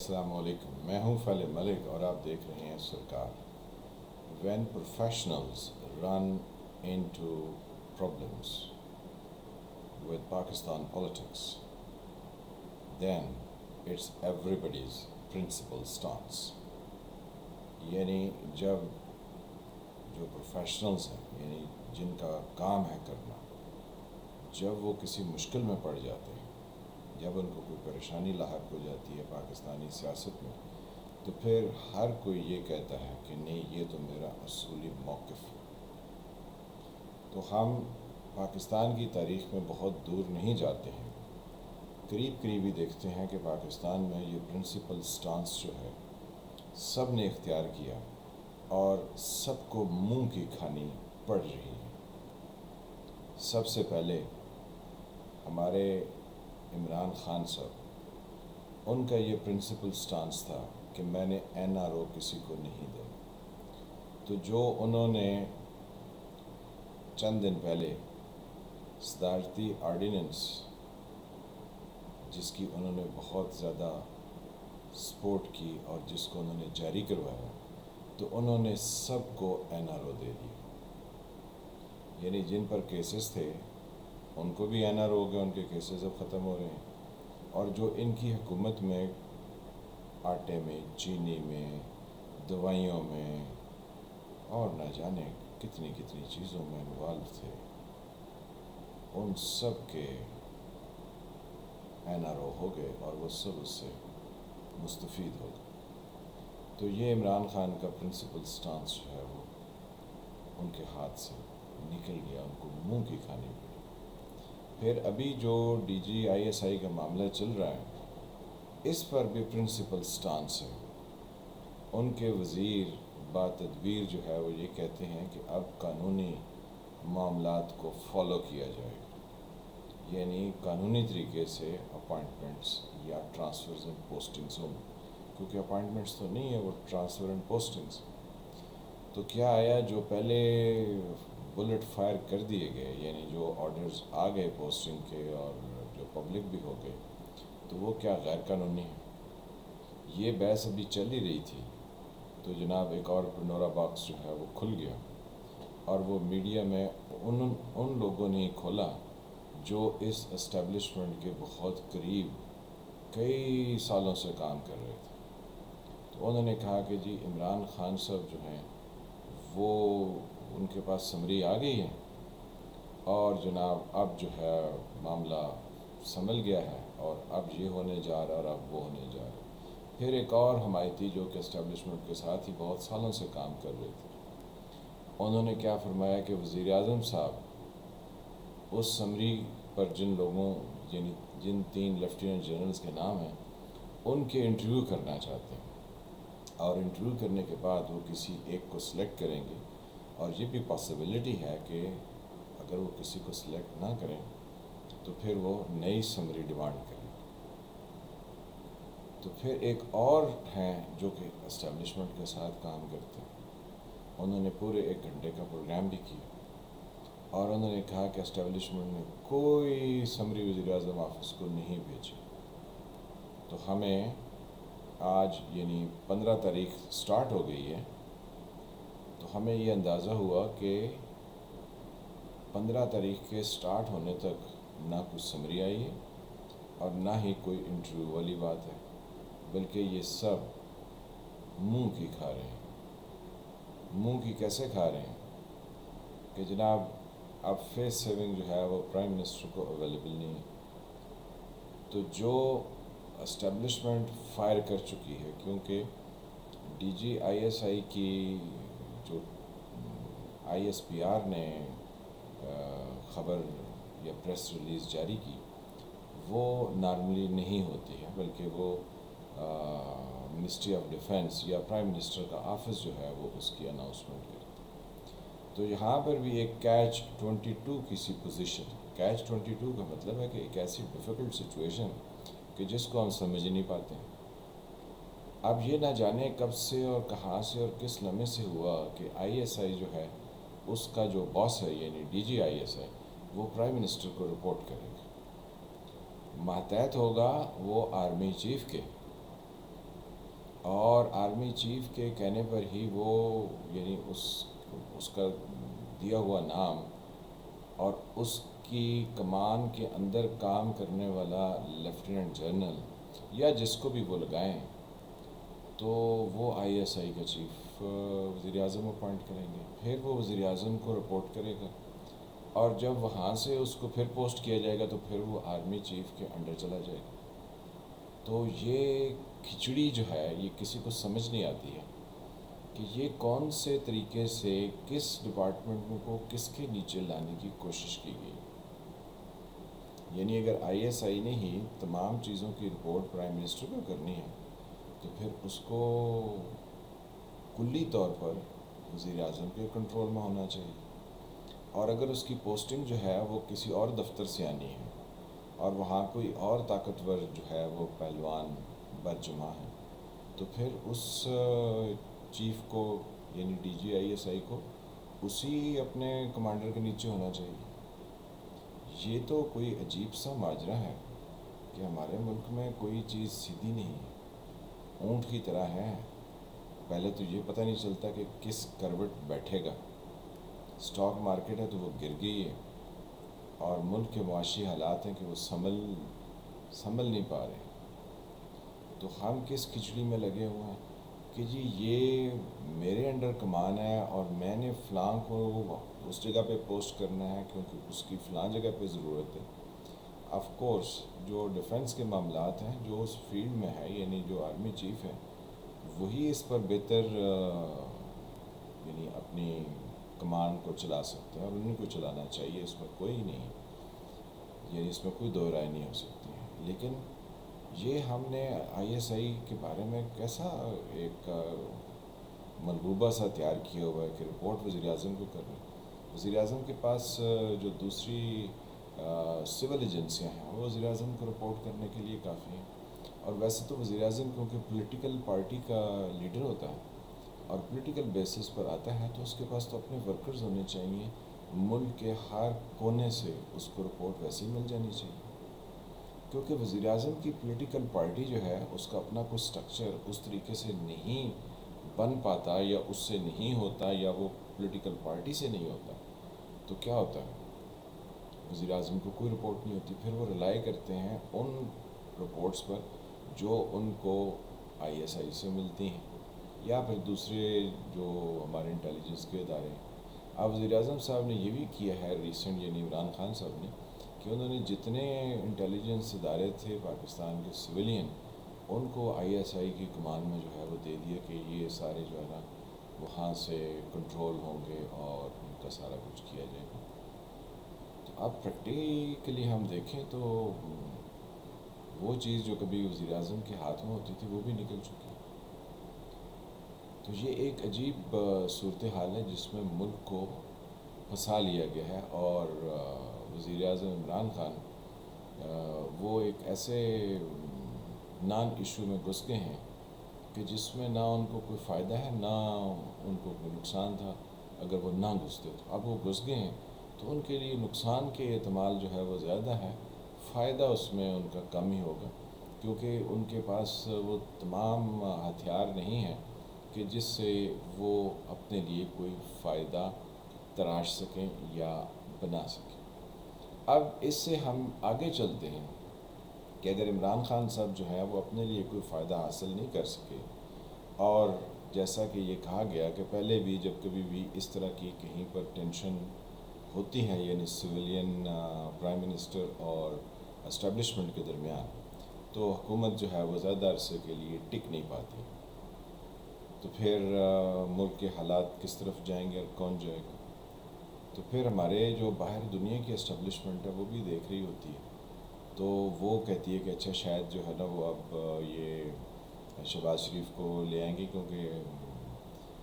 السلام علیکم، میں ہوں فیل ملک اور آپ دیکھ رہے ہیں سرکار۔ When professionals run into problems with Pakistan politics then it's everybody's principle stance. یعنی جب جو پروفیشنلز ہیں، یعنی جن کا کام ہے کرنا، جب وہ کسی مشکل میں پڑ جاتے ہیں، جب ان کو کوئی پریشانی لاحق ہو جاتی ہے پاکستانی سیاست میں، تو پھر ہر کوئی یہ کہتا ہے کہ نہیں، یہ تو میرا اصولی موقف ہے۔ تو ہم پاکستان کی تاریخ میں بہت دور نہیں جاتے ہیں، قریب قریب ہی دیکھتے ہیں کہ پاکستان میں یہ پرنسپل سٹانس جو ہے سب نے اختیار کیا اور سب کو منہ کی کھانی پڑ رہی ہے۔ سب سے پہلے ہمارے عمران خان صاحب، ان کا یہ پرنسپل سٹانس تھا کہ میں نے این آر او کسی کو نہیں دے۔ تو جو انہوں نے چند دن پہلے صدارتی آرڈیننس، جس کی انہوں نے بہت زیادہ سپورٹ کی اور جس کو انہوں نے جاری کروایا، تو انہوں نے سب کو این آر او دے دیا۔ یعنی جن پر کیسز تھے ان کو بھی این آر او ہو گئے، ان کے کیسز اب ختم ہو رہے ہیں۔ اور جو ان کی حکومت میں آٹے میں، چینی میں، دوائیوں میں اور نہ جانے کتنی کتنی چیزوں میں انوالو تھے، ان سب کے این آر او ہو گئے اور وہ سب اس سے مستفید ہو گئے۔ تو یہ عمران خان کا پرنسپل سٹانس جو ہے وہ ان کے ہاتھ سے نکل گیا، ان کو منہ کی کھانی پڑی۔ پھر ابھی جو D G I S I کا معاملہ چل رہا ہے، اس پر بھی پرنسپل سٹانس ہے۔ ان کے وزیر با تدبیر جو ہے وہ یہ کہتے ہیں کہ اب قانونی معاملات کو فالو کیا جائے گا، یعنی قانونی طریقے سے اپوائنٹمنٹس یا ٹرانسفرز اینڈ پوسٹنگس ہوں، کیونکہ اپوائنٹمنٹس تو نہیں ہے، وہ ٹرانسفر اینڈ پوسٹنگس۔ تو کیا آیا، جو پہلے بلٹ فائر کر دیے گئے، یعنی جو آرڈرز آ گئے پوسٹنگ کے اور جو پبلک بھی ہو گئے، تو وہ کیا غیر قانونی ہے؟ یہ بحث ابھی چل ہی رہی تھی، تو جناب ایک اور پنڈورا باکس جو ہے وہ کھل گیا، اور وہ میڈیا میں ان لوگوں نے کھولا جو اس اسٹیبلشمنٹ کے بہت قریب کئی سالوں سے کام کر رہے تھے۔ تو انہوں نے کہا کہ جی عمران خان صاحب جو ہیں وہ ان کے پاس سمری آ گئی ہے، اور جناب اب جو ہے معاملہ سنبھل گیا ہے، اور اب یہ ہونے جا رہا اور اب وہ ہونے جا رہا۔ پھر ایک اور حمایتی جو کہ اسٹیبلشمنٹ کے ساتھ ہی بہت سالوں سے کام کر رہے تھے، انہوں نے کیا فرمایا کہ وزیر اعظم صاحب اس سمری پر جن لوگوں، یعنی جن 3 لیفٹیننٹ جنرلز کے نام ہیں، ان کے انٹرویو کرنا چاہتے ہیں، اور انٹرویو کرنے کے بعد وہ کسی ایک کو سلیکٹ کریں گے، اور یہ بھی پاسبلٹی ہے کہ اگر وہ کسی کو سلیکٹ نہ کریں تو پھر وہ نئی سمری ڈیمانڈ کریں۔ تو پھر ایک اور ہیں جو کہ اسٹیبلشمنٹ کے ساتھ کام کرتے ہیں، انہوں نے پورے 1 گھنٹے کا پروگرام بھی کیا، اور انہوں نے کہا کہ اسٹیبلشمنٹ نے کوئی سمری وزیر اعظم آفس کو نہیں بھیجی۔ تو ہمیں آج یعنی 15 تاریخ سٹارٹ ہو گئی ہے، تو ہمیں یہ اندازہ ہوا کہ 15 تاریخ کے سٹارٹ ہونے تک نہ کچھ سمری آئی ہے اور نہ ہی کوئی انٹرویو والی بات ہے، بلکہ یہ سب منہ کی کھا رہے ہیں۔ منہ کی کیسے کھا رہے ہیں کہ جناب اب فیس سیونگ جو ہے وہ پرائم منسٹر کو اویلیبل نہیں ہے۔ تو جو اسٹیبلشمنٹ فائر کر چکی ہے، کیونکہ D G I S I کی جو آئی ایس پی آر نے خبر یا پریس ریلیز جاری کی، وہ نارملی نہیں ہوتی ہے، بلکہ وہ منسٹری آف ڈیفینس یا پرائم منسٹر کا آفس جو ہے وہ اس کی اناؤنسمنٹ کرتا ہے۔ تو یہاں پر بھی ایک کیچ 22 کی سی پوزیشن ہے۔ کیچ 22 کا مطلب ہے کہ ایک ایسی ڈیفیکلٹ سچویشن کہ جس کو ہم سمجھ نہیں پاتے ہیں۔ اب یہ نہ جانے کب سے اور کہاں سے اور کس لمحے سے ہوا کہ آئی ایس آئی جو ہے اس کا جو باس ہے، یعنی D G I S I, وہ پرائم منسٹر کو رپورٹ کرے گا۔ ماتحت ہوگا وہ آرمی چیف کے، اور آرمی چیف کے کہنے پر ہی وہ یعنی اس کا دیا ہوا نام اور اس کی کمان کے اندر کام کرنے والا لیفٹیننٹ جنرل یا جس کو بھی وہ لگائیں تو وہ آئی ایس آئی کا چیف وزیر اعظم اپوائنٹ کریں گے، پھر وہ وزیر اعظم کو رپورٹ کرے گا، اور جب وہاں سے اس کو پھر پوسٹ کیا جائے گا تو پھر وہ آرمی چیف کے انڈر چلا جائے گا۔ تو یہ کھچڑی جو ہے یہ کسی کو سمجھ نہیں آتی ہے کہ یہ کون سے طریقے سے کس ڈپارٹمنٹ کو کس کے نیچے لانے کی کوشش کی گئی۔ یعنی اگر آئی ایس آئی نے ہی تمام چیزوں کی رپورٹ پرائم منسٹر کو کرنی ہے تو پھر اس کو کلی طور پر وزیر اعظم کے کنٹرول میں ہونا چاہیے، اور اگر اس کی پوسٹنگ جو ہے وہ کسی اور دفتر سے آنی ہے اور وہاں کوئی اور طاقتور جو ہے وہ پہلوان برجمع ہے تو پھر اس چیف کو یعنی D G I S I کو اسی اپنے کمانڈر کے نیچے ہونا چاہیے۔ یہ تو کوئی عجیب سا ماجرا ہے کہ ہمارے ملک میں کوئی چیز سیدھی نہیں ہے، اونٹ کی طرح ہے، پہلے تو یہ پتہ نہیں چلتا کہ کس کروٹ بیٹھے گا، سٹاک مارکیٹ ہے تو وہ گر گئی ہے، اور ملک کے معاشی حالات ہیں کہ وہ سنبھل نہیں پا رہے، تو ہم کس کھچڑی میں لگے ہوئے ہیں کہ جی یہ میرے انڈر کمان ہے اور میں نے فلاں کو اس جگہ پہ پوسٹ کرنا ہے کیونکہ اس کی فلاں جگہ پہ ضرورت ہے۔ آف کورس جو ڈیفنس کے معاملات ہیں جو اس فیلڈ میں ہے یعنی جو آرمی چیف ہے وہی اس پر بہتر یعنی اپنی کمان کو چلا سکتے ہیں اور انہیں کو چلانا چاہیے، اس میں کوئی نہیں، یعنی اس میں کوئی دو رائے نہیں ہو سکتی ہے۔ لیکن یہ ہم نے آئی ایس آئی کے بارے میں کیسا ایک ملغوبہ سا تیار کیا ہوا ہے کہ رپورٹ وزیر اعظم کو کرنی، وزیر اعظم کے پاس جو دوسری سول ایجنسیاں ہیں وہ وزیر اعظم کو رپورٹ کرنے کے لیے کافی ہیں، اور ویسے تو وزیر اعظم کیونکہ پولیٹیکل پارٹی کا لیڈر ہوتا ہے اور پولیٹیکل بیسس پر آتا ہے تو اس کے پاس تو اپنے ورکرز ہونے چاہیے، ملک کے ہر کونے سے اس کو رپورٹ ویسے ہی مل جانی چاہیے، کیونکہ وزیر اعظم کی پولیٹیکل پارٹی جو ہے اس کا اپنا کوئی سٹرکچر اس طریقے سے نہیں بن پاتا یا اس سے نہیں ہوتا یا وہ پولیٹیکل پارٹی سے نہیں ہوتا، تو کیا ہوتا ہے وزیر اعظم کو کوئی رپورٹ نہیں ہوتی، پھر وہ ریلائی کرتے ہیں ان رپورٹس پر جو ان کو آئی ایس آئی سے ملتی ہیں یا پھر دوسرے جو ہمارے انٹیلیجنس کے ادارے ہیں۔ اب وزیر اعظم صاحب نے یہ بھی کیا ہے ریسنٹ، یعنی عمران خان صاحب نے، کہ انہوں نے جتنے انٹیلیجنس ادارے تھے پاکستان کے سویلین ان کو آئی ایس آئی کی کمان میں جو ہے وہ دے دیا کہ یہ سارے جو ہے نا وہاں سے کنٹرول ہوں گے اور ان کا سارا کچھ کیا جائے گا۔ تو اب پریکٹیکلی ہم دیکھیں تو وہ چیز جو کبھی وزیر اعظم کے ہاتھ میں ہوتی تھی وہ بھی نکل چکی ہے۔ تو یہ ایک عجیب صورتحال ہے جس میں ملک کو پھنسا لیا گیا ہے، اور وزیر اعظم عمران خان وہ ایک ایسے نان ایشو میں گھس گئے ہیں کہ جس میں نہ ان کو کوئی فائدہ ہے نہ ان کو کوئی نقصان تھا اگر وہ نہ گھستے، تو اب وہ گھس گئے ہیں تو ان کے لیے نقصان کے احتمال جو ہے وہ زیادہ ہے، فائدہ اس میں ان کا کم ہی ہوگا، کیونکہ ان کے پاس وہ تمام ہتھیار نہیں ہیں کہ جس سے وہ اپنے لیے کوئی فائدہ تراش سکیں یا بنا سکیں۔ اب اس سے ہم آگے چلتے ہیں کہ اگر عمران خان صاحب جو ہے وہ اپنے لیے کوئی فائدہ حاصل نہیں کر سکے، اور جیسا کہ یہ کہا گیا کہ پہلے بھی جب کبھی بھی اس طرح کی کہیں پر ٹینشن ہوتی ہے یعنی سویلین پرائم منسٹر اور اسٹیبلشمنٹ کے درمیان، تو حکومت جو ہے وہ زیادہ عرصے کے لیے ٹک نہیں پاتی، تو پھر ملک کے حالات کس طرف جائیں گے اور کون جائے گا، تو پھر ہمارے جو باہر دنیا کی اسٹیبلشمنٹ ہے وہ بھی دیکھ رہی ہوتی ہے، تو وہ کہتی ہے کہ اچھا شاید جو ہے نا وہ اب یہ شہباز شریف کو لے آئیں گے کیونکہ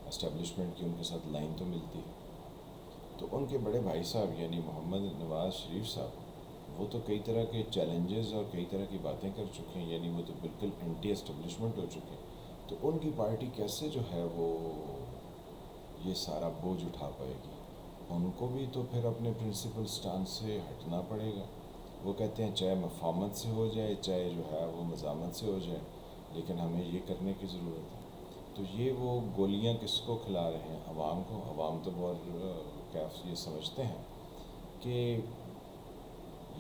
اسٹیبلشمنٹ کی ان کے ساتھ لائن تو ملتی ہے، تو ان کے بڑے بھائی صاحب یعنی محمد نواز شریف صاحب وہ تو کئی طرح کے چیلنجز اور کئی طرح کی باتیں کر چکے ہیں، یعنی وہ تو بالکل اینٹی اسٹیبلشمنٹ ہو چکے ہیں، تو ان کی پارٹی کیسے جو ہے وہ یہ سارا بوجھ اٹھا پائے گی؟ ان کو بھی تو پھر اپنے پرنسپل سٹانس سے ہٹنا پڑے گا، وہ کہتے ہیں چاہے مفاہمت سے ہو جائے چاہے جو ہے وہ مزاحمت سے ہو جائے، لیکن ہمیں یہ کرنے کی ضرورت ہے. تو یہ وہ گولیاں کس کو کھلا رہے ہیں؟ عوام کو. عوام تو بہت یہ سمجھتے ہیں کہ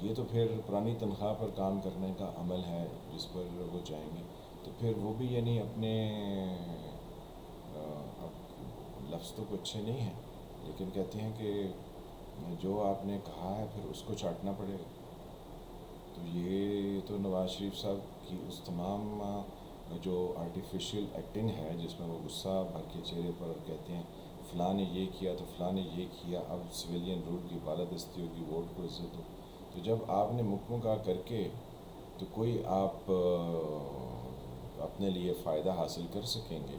یہ تو پھر پرانی تنخواہ پر کام کرنے کا عمل ہے جس پر وہ جائیں گے. تو پھر وہ بھی یعنی اپنے اب لفظ تو کوئی اچھے نہیں ہیں لیکن کہتے ہیں کہ جو آپ نے کہا ہے پھر اس کو چاٹنا پڑے گا. تو یہ تو نواز شریف صاحب کی اس تمام جو آرٹیفیشیل ایکٹنگ ہے جس میں وہ غصہ بھر کے چہرے پر اور کہتے ہیں فلاں نے یہ کیا تو فلاں نے یہ کیا، اب سویلین رول کی بالادستی ہوگی، ووٹ کو عزت ہو. تو جب آپ نے مکمکا کر کے تو کوئی آپ اپنے لیے فائدہ حاصل کر سکیں گے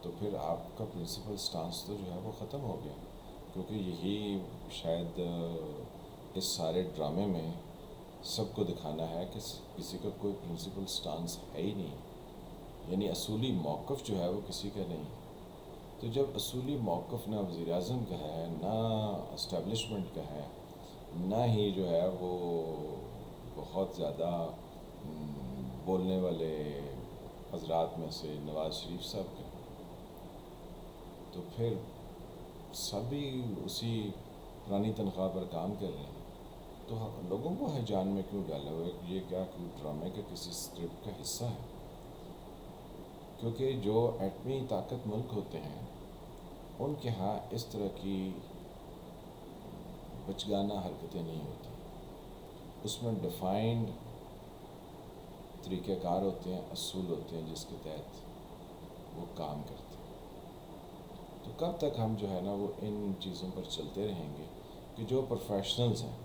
تو پھر آپ کا پرنسپل سٹانس تو جو ہے وہ ختم ہو گیا. کیونکہ یہی شاید اس سارے ڈرامے میں سب کو دکھانا ہے کہ کسی کا کوئی پرنسپل سٹانس ہے ہی نہیں، یعنی اصولی موقف جو ہے وہ کسی کا نہیں. تو جب اصولی موقف نہ وزیر اعظم کا ہے، نہ اسٹیبلشمنٹ کا ہے، نہ ہی جو ہے وہ بہت زیادہ بولنے والے حضرات میں سے نواز شریف صاحب کا، تو پھر سبھی اسی پرانی تنخواہ پر کام کر رہے ہیں. تو لوگوں کو ہیجان میں کیوں ڈالا ہوا ہے؟ یہ کیا کوئی ڈرامے کا کسی اسکرپٹ کا حصہ ہے؟ کیونکہ جو ایٹمی طاقت ملک ہوتے ہیں ان کے ہاں اس طرح کی بچگانہ حرکتیں نہیں ہوتی. اس میں ڈیفائنڈ طریقہ کار ہوتے ہیں، اصول ہوتے ہیں جس کے تحت وہ کام کرتے ہیں. تو کب تک ہم جو ہے نا وہ ان چیزوں پر چلتے رہیں گے کہ جو پروفیشنلز ہیں،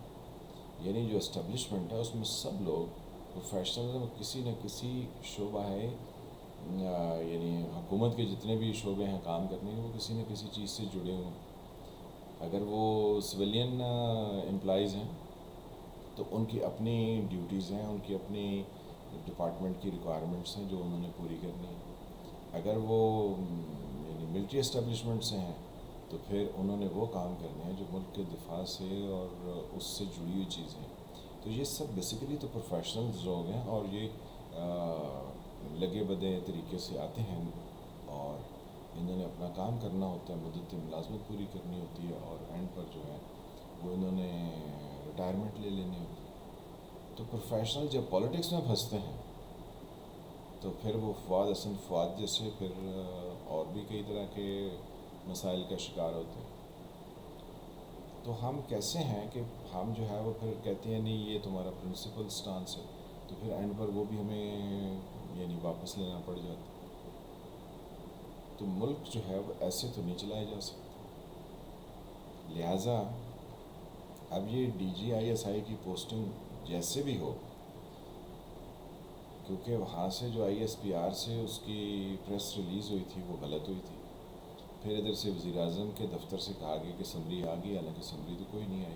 یعنی جو اسٹیبلشمنٹ ہے اس میں سب لوگ پروفیشنل ہیں، وہ کسی نہ کسی شعبہ ہے، یعنی حکومت کے جتنے بھی شعبے ہیں کام کرنے کے وہ کسی نہ کسی چیز سے جڑے ہوئے ہیں. اگر وہ سویلین امپلائیز ہیں تو ان کی اپنی ڈیوٹیز ہیں، ان کی اپنی ڈپارٹمنٹ کی ریکوائرمنٹس ہیں جو انہوں نے پوری کرنی ہیں. اگر وہ یعنی ملٹری اسٹیبلشمنٹ سے ہیں تو پھر انہوں نے وہ کام کرنے ہیں جو ملک کے دفاع سے اور اس سے جڑی ہوئی چیزیں ہیں. تو یہ سب بیسیکلی تو پروفیشنلز لوگ ہیں اور یہ لگے بدے طریقے سے آتے ہیں اور انہوں نے اپنا کام کرنا ہوتا ہے، مدت ملازمت پوری کرنی ہوتی ہے اور اینڈ پر جو ہے وہ انہوں نے ریٹائرمنٹ لے لینی ہوتی ہے. تو پروفیشنل جب پولیٹکس میں پھنستے ہیں تو پھر وہ فواد حسن فواد جیسے پھر اور بھی کئی طرح کے مسائل کا شکار ہوتے ہیں. تو ہم کیسے ہیں کہ ہم جو ہے وہ پھر کہتے ہیں نہیں یہ تمہارا پرنسپل سٹانس ہے، تو پھر اینڈ پر وہ بھی ہمیں یعنی واپس لینا پڑ جاتا. تو ملک جو ہے وہ ایسے تو نہیں چلایا جا سکتا. لہٰذا اب یہ D G I S I کی پوسٹنگ جیسے بھی ہو، کیونکہ وہاں سے جو آئی ایس پی آر سے اس کی پریس ریلیز ہوئی تھی وہ غلط ہوئی تھی. پھر ادھر سے وزیر اعظم کے دفتر سے کہا گیا کہ سمری آ گئی، حالانکہ سمری تو کوئی نہیں آئی.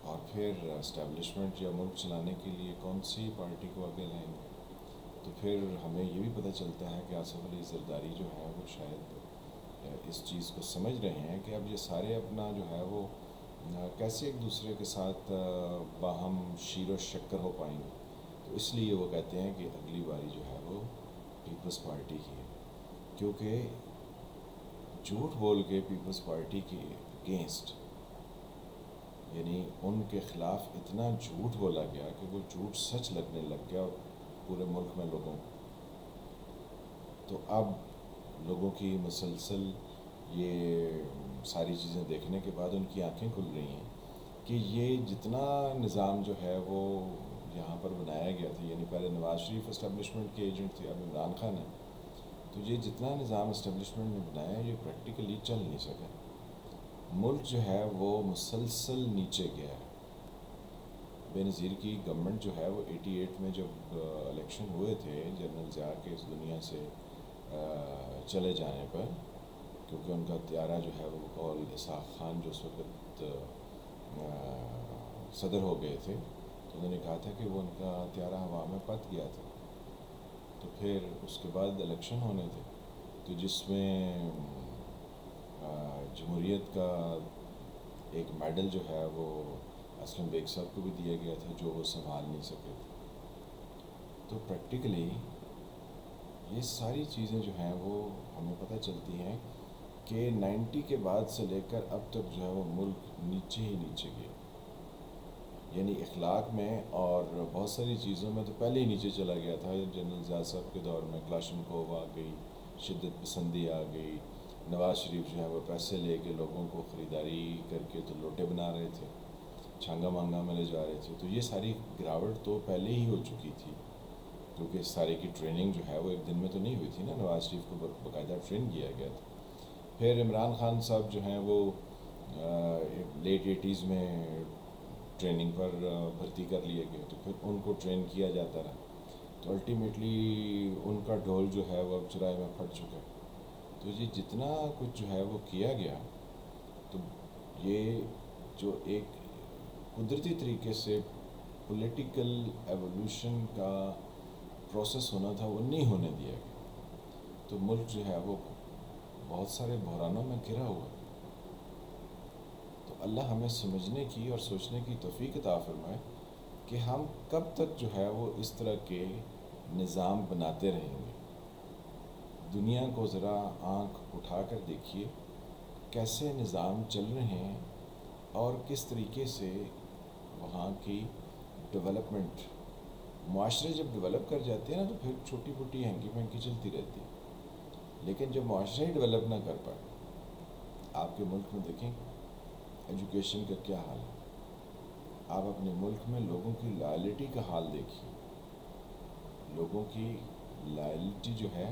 اور پھر اسٹیبلشمنٹ یا ملک چلانے کے لیے کون سی پارٹی کو آگے لائیں گے؟ تو پھر ہمیں یہ بھی پتہ چلتا ہے کہ آصف علی زرداری جو ہے وہ شاید اس چیز کو سمجھ رہے ہیں کہ اب یہ سارے اپنا جو ہے وہ کیسے ایک دوسرے کے ساتھ باہم شیر و شکر ہو پائیں گے. تو اس لیے وہ کہتے ہیں کہ اگلی باری جو ہے وہ پیپلز پارٹی کی ہے، کیونکہ جھوٹ بول کے پیپلز پارٹی کے اگینسٹ یعنی ان کے خلاف اتنا جھوٹ بولا گیا کہ وہ جھوٹ سچ لگنے لگ گیا پورے ملک میں لوگوں کو. تو اب لوگوں کی مسلسل یہ ساری چیزیں دیکھنے کے بعد ان کی آنکھیں کھل رہی ہیں کہ یہ جتنا نظام جو ہے وہ یہاں پر بنایا گیا تھا، یعنی پہلے نواز شریف اسٹیبلشمنٹ کے ایجنٹ تھے، اب عمران خان ہے، تو یہ جتنا نظام اسٹیبلشمنٹ نے بنایا ہے یہ پریکٹیکلی چل نہیں سکا. ملک جو ہے وہ مسلسل نیچے گیا ہے. بے نظیر کی گورنمنٹ جو ہے وہ 88 میں جب الیکشن ہوئے تھے جنرل ضیاء کے اس دنیا سے چلے جانے پر، کیونکہ ان کا طیارہ جو ہے وہ بقول اسحاق خان جو اس وقت صدر ہو گئے تھے، تو انہوں نے کہا تھا کہ وہ ان کا طیارہ ہوا میں پت گیا تھا. تو پھر اس کے بعد الیکشن ہونے تھے تو جس میں جمہوریت کا ایک میڈل جو ہے وہ اسلم بیگ صاحب کو بھی دیا گیا تھا جو وہ سنبھال نہیں سکے تھے. تو پریکٹیکلی یہ ساری چیزیں جو ہیں وہ ہمیں پتہ چلتی ہیں کہ 90 کے بعد سے لے کر اب تک جو ہے وہ ملک نیچے ہی نیچے گیا، یعنی اخلاق میں اور بہت ساری چیزوں میں تو پہلے ہی نیچے چلا گیا تھا۔ جنرل ضیاء صاحب کے دور میں کلاشنکوو آ گئی، شدت پسندی آ گئی، نواز شریف جو ہے وہ پیسے لے کے لوگوں کو خریداری کر کے تو لوٹے بنا رہے تھے، چھانگا مانگا میں لے جا رہے تھے۔ تو یہ ساری گراوٹ تو پہلے ہی ہو چکی تھی، کیونکہ اس سارے کی ٹریننگ جو ہے وہ ایک دن میں تو نہیں ہوئی تھی نا، نواز شریف کو باقاعدہ ٹرین کیا گیا تھا۔ پھر عمران خان صاحب جو ہیں وہ لیٹ 80s میں ٹریننگ پر بھرتی کر لیے گئے، تو پھر ان کو ٹرین کیا جاتا رہا، تو الٹیمیٹلی ان کا ڈھول جو ہے وہ اب چرائے میں پھٹ چکا ہے۔ تو یہ جتنا کچھ جو ہے وہ کیا گیا، تو یہ جو ایک قدرتی طریقے سے پولیٹیکل ایولیوشن کا پروسیس ہونا تھا وہ نہیں ہونے دیا گیا، تو ملک جو ہے وہ بہت سارے بحرانوں میں گھرا ہوا ہے۔ تو اللہ ہمیں سمجھنے کی اور سوچنے کی توفیق عطا فرمائے کہ ہم کب تک جو ہے وہ اس طرح کے نظام بناتے رہیں گے۔ دنیا کو ذرا آنکھ اٹھا کر دیکھیے کیسے نظام چل رہے ہیں اور کس طریقے سے وہاں کی ڈیولپمنٹ، معاشرے جب ڈیولپ کر جاتے ہیں نا تو پھر چھوٹی موٹی ہینکی پینکی چلتی رہتی ہے، لیکن جب معاشرے ہی ڈیولپ نہ کر پائے، آپ کے ملک میں دیکھیں ایجوکیشن کا کیا حال ہے، آپ اپنے ملک میں لوگوں کی لائلٹی کا حال دیکھیے۔ لوگوں کی لائلٹی جو ہے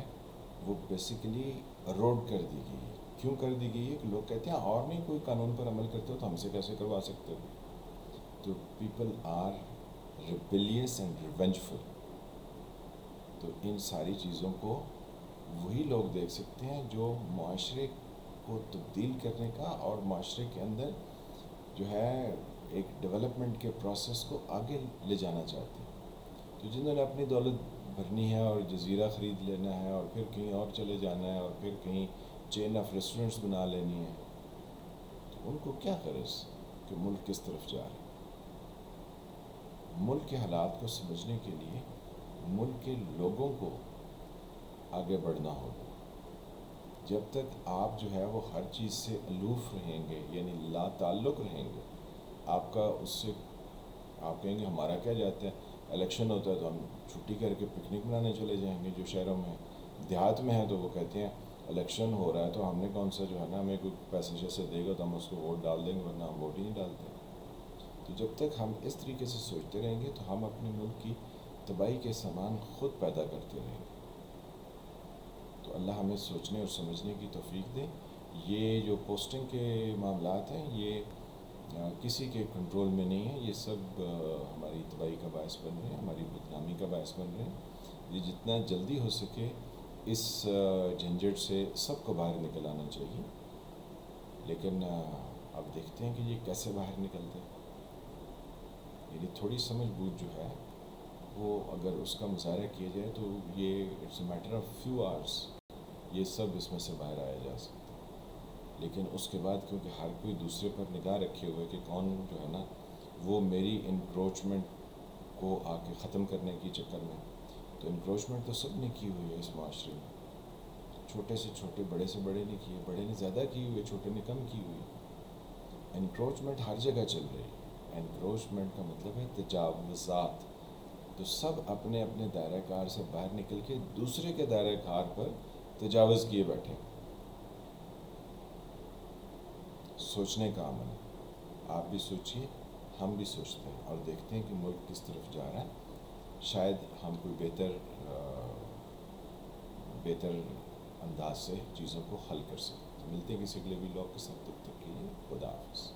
وہ بیسیکلی اروڈ کر دی گئی ہے۔ کیوں کر دی گئی ہے؟ کہ لوگ کہتے ہیں اور نہیں کوئی قانون پر عمل کرتے ہو تو ہم سے کیسے کروا سکتے ہو؟ تو پیپل آر ریبیلیس اینڈ ریونجفل۔ تو ان ساری چیزوں کو وہی لوگ دیکھ سکتے ہیں جو معاشرے کو تبدیل کرنے کا اور معاشرے کے اندر جو ہے ایک ڈیولپمنٹ کے پروسیس کو آگے لے جانا چاہتے ہیں۔ تو جنہوں نے اپنی دولت بھرنی ہے اور جزیرہ خرید لینا ہے اور پھر کہیں اور چلے جانا ہے اور پھر کہیں چین آف ریسٹورنٹس بنا لینی ہے، تو ان کو کیا غرض کہ ملک کس طرف جا رہا ہے؟ ملک کے حالات کو سمجھنے کے لیے ملک کے لوگوں کو آگے بڑھنا ہوگا۔ جب تک آپ جو ہے وہ ہر چیز سے الوف رہیں گے، یعنی لا تعلق رہیں گے، آپ کا اس سے آپ کہیں گے ہمارا کیا جاتا ہے، الیکشن ہوتا ہے تو ہم چھٹی کر کے پکنک منانے چلے جائیں گے۔ جو شہروں میں دیہات میں ہیں تو وہ کہتے ہیں الیکشن ہو رہا ہے تو ہم نے کون سا جو ہے نا، ہمیں کوئی پیسے جیسے دے گا تو ہم اس کو ووٹ ڈال دیں گے، ورنہ ہم ووٹ ہی نہیں ڈالتے۔ تو جب تک ہم اس طریقے سے سوچتے رہیں گے تو ہم اپنے ملک کی تباہی کے سامان خود پیدا کرتے رہیں گے۔ تو اللہ ہمیں سوچنے اور سمجھنے کی توفیق دے۔ یہ جو پوسٹنگ کے معاملات ہیں یہ کسی کے کنٹرول میں نہیں ہے، یہ سب ہماری تباہی کا باعث بن رہے ہیں، ہماری بدنامی کا باعث بن رہے ہیں۔ یہ جتنا جلدی ہو سکے اس جھنجھٹ سے سب کو باہر نکل آنا چاہیے، لیکن اب دیکھتے ہیں کہ یہ کیسے باہر نکلتے ہیں۔ یعنی تھوڑی سمجھ بوجھ جو ہے وہ اگر اس کا مظاہرہ کیا جائے تو یہ it's a matter of few hours یہ سب اس میں سے باہر آیا جا سکتا ہے۔ لیکن اس کے بعد کیونکہ ہر کوئی دوسرے پر نگاہ رکھے ہوئے کہ کون جو ہے نا وہ میری انکروچمنٹ کو آ کے ختم کرنے کی چکر میں، تو انکروچمنٹ تو سب نے کی ہوئی ہے اس معاشرے میں، چھوٹے سے چھوٹے، بڑے سے بڑے نے کیے، بڑے نے زیادہ کی ہوئی ہے، چھوٹے نے کم کی ہوئی ہے۔ انکروچمنٹ ہر جگہ چل رہی ہے۔ انکروچمنٹ کا مطلب ہے تجاوزات۔ تو سب اپنے اپنے دائرہ کار سے باہر نکل کے دوسرے کے دائرہ کار پر تجاوز کیے بیٹھے۔ سوچنے کا عمل ہے۔ آپ بھی سوچئے، ہم بھی سوچتے ہیں اور دیکھتے ہیں کہ ملک کس طرف جا رہا ہے۔ شاید ہم کوئی بہتر انداز سے چیزوں کو حل کر سکیں۔ ملتے ہیں کسی اگلے ویلاگ کے ساتھ، تب تک کے لیے خدا حافظ۔